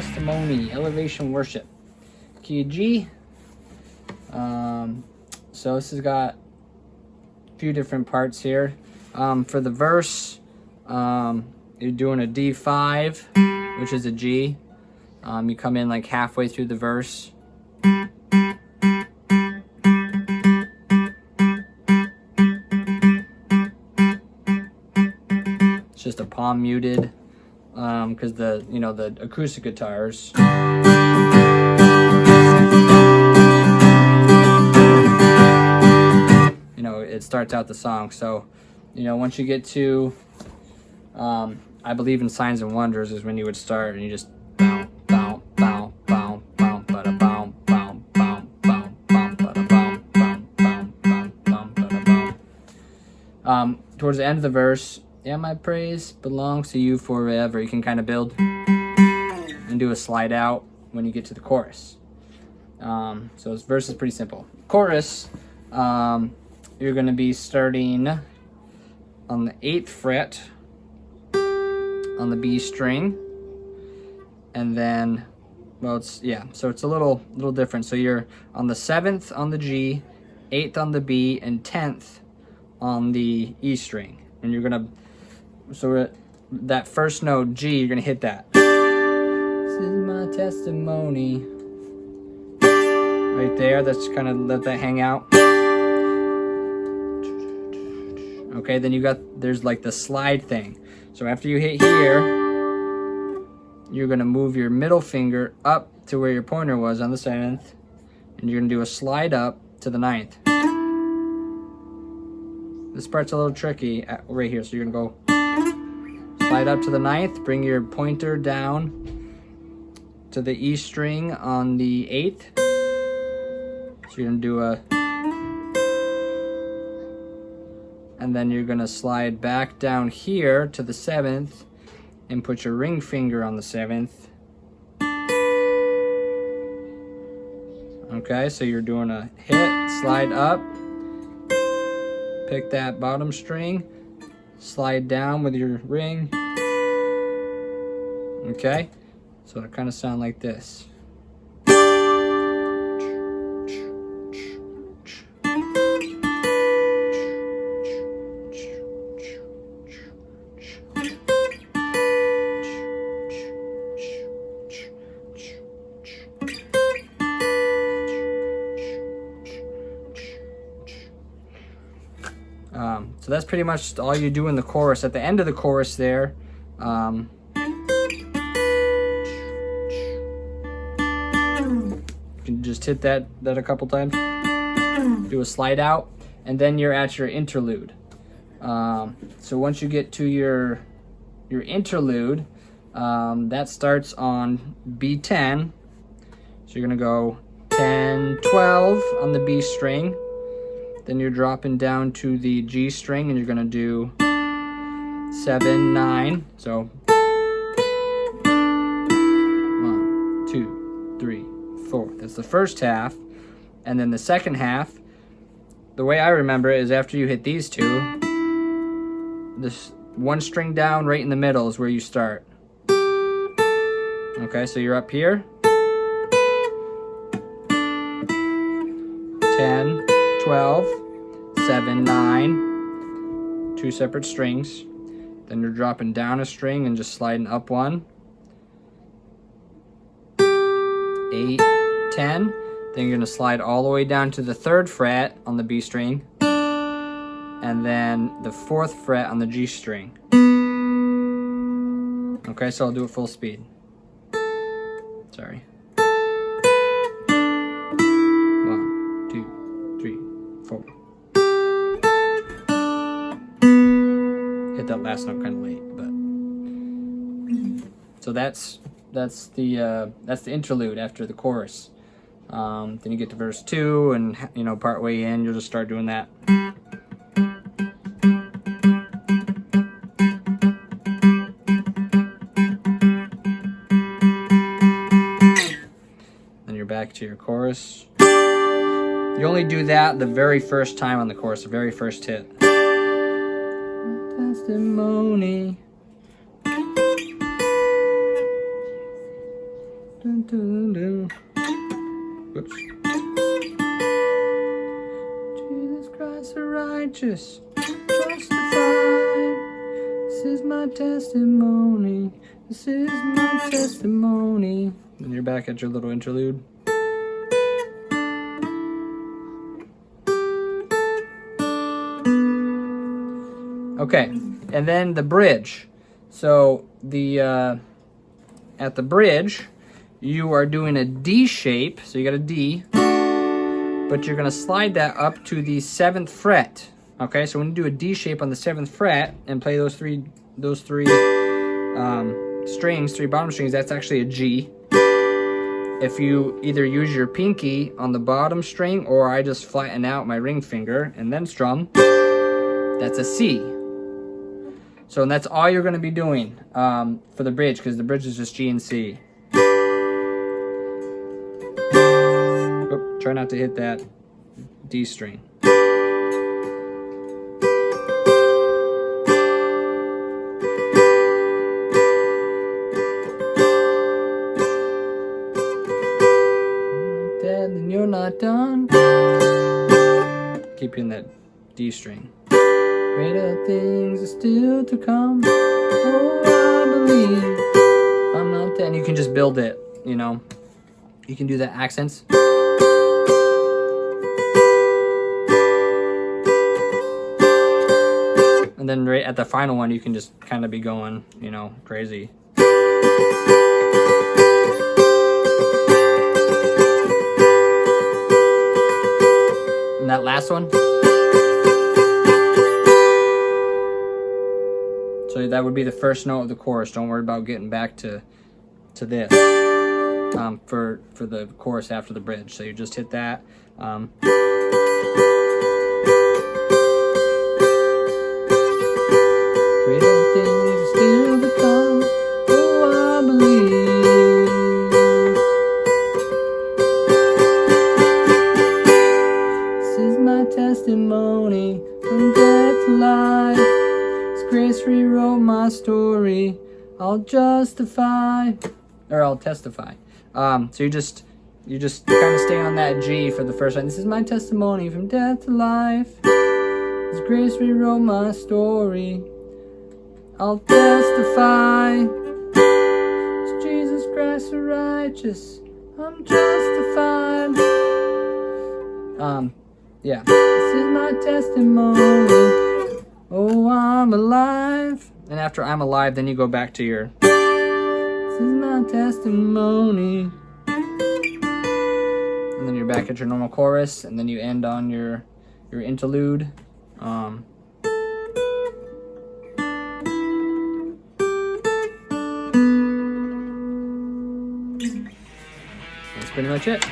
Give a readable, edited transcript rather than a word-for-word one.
testimony, elevation worship. Key G. So this has got a few different parts here. For the verse, you're doing a D5, which is a G. You come in like halfway through the verse. It's just a palm muted, because the acoustic guitars. It starts out the song. So, once you get to, I believe in signs and wonders is when you would start, and you just bow, bow, bow, bow, bow, bada, bow, bow, bow, bow, bow, bada, bow, bow, bow, bow, bow, bada, bow. Towards the end of the verse, yeah, my praise belongs to you forever. You can kind of build and do a slide out when you get to the chorus. So this verse is pretty simple. Chorus, you're going to be starting on the 8th fret on the B string, and then, so it's a little different. So you're on the 7th on the G, 8th on the B, and 10th on the E string. And you're going to, that first note G, you're going to hit that. This is my testimony. Right there, that's kind of let that hang out. Okay, then there's like the slide thing. So after you hit here, you're gonna move your middle finger up to where your pointer was on the 7th, and you're gonna do a slide up to the 9th. This part's a little tricky right here, so you're gonna go slide up to the 9th, bring your pointer down to the E string on the 8th. So you're gonna do and then you're gonna slide back down here to the 7th and put your ring finger on the 7th. Okay, so you're doing a hit, slide up, pick that bottom string, slide down with your ring. Okay, so it kind of sound like this. So that's pretty much all you do in the chorus. At the end of the chorus there, you can just hit that a couple times, do a slide out, and then you're at your interlude. So once you get to your interlude, that starts on B10. So you're gonna go 10, 12 on the B string. Then you're dropping down to the G string, and you're gonna do 7, 9. So 1, 2, 3, 4. That's the first half. And then the second half, the way I remember it is after you hit these two, this one string down right in the middle is where you start. Okay, so you're up here. 10, 12, 7, 9, 2 separate strings. Then you're dropping down a string and just sliding up one. 8, 10. Then you're gonna slide all the way down to the 3rd fret on the B string, and then the 4th fret on the G string. Okay, so I'll do it full speed. Sorry. 1, 2, 3, 4. Hit that last note kind of late, but so that's the interlude after the chorus. Then you get to verse 2, and part way in, you'll just start doing that. Then you're back to your chorus. You only do that the very first time on the chorus, the very first hit. Testimony. Dun, dun, dun. Whoops. Jesus Christ the righteous, justified. This is my testimony. This is my testimony. And you're back at your little interlude. Okay, and then the bridge. So the at the bridge, you are doing a D shape. So you got a D, but you're gonna slide that up to the 7th fret. Okay, so when you do a D shape on the 7th fret and play those three strings, 3 bottom strings, that's actually a G. If you either use your pinky on the bottom string, or I just flatten out my ring finger and then strum, that's a C. So and that's all you're going to be doing for the bridge, because the bridge is just G and C. Oop, try not to hit that D string. Dead, then you're not done. Keep you in that D string. Greater things are still to come. Oh, I believe I'm not dead. And you can just build it, you know. You can do the accents. And then right at the final one, you can just kind of be going, you know, crazy. And that last one. So that would be the first note of the chorus. Don't worry about getting back to this for the chorus after the bridge. So you just hit that. Greater things are still to come. Oh, I believe. This is my testimony from death to life. Grace rewrote my story. I'll justify, or I'll testify. So you just kind of stay on that G for the first line. This is my testimony from death to life. His grace rewrote my story. I'll testify. It's Jesus Christ the righteous. I'm justified. Yeah. This is my testimony. Oh, I'm alive. And after I'm alive, then you go back to your, this is my testimony. And then you're back at your normal chorus, and then you end on your interlude. That's pretty much it.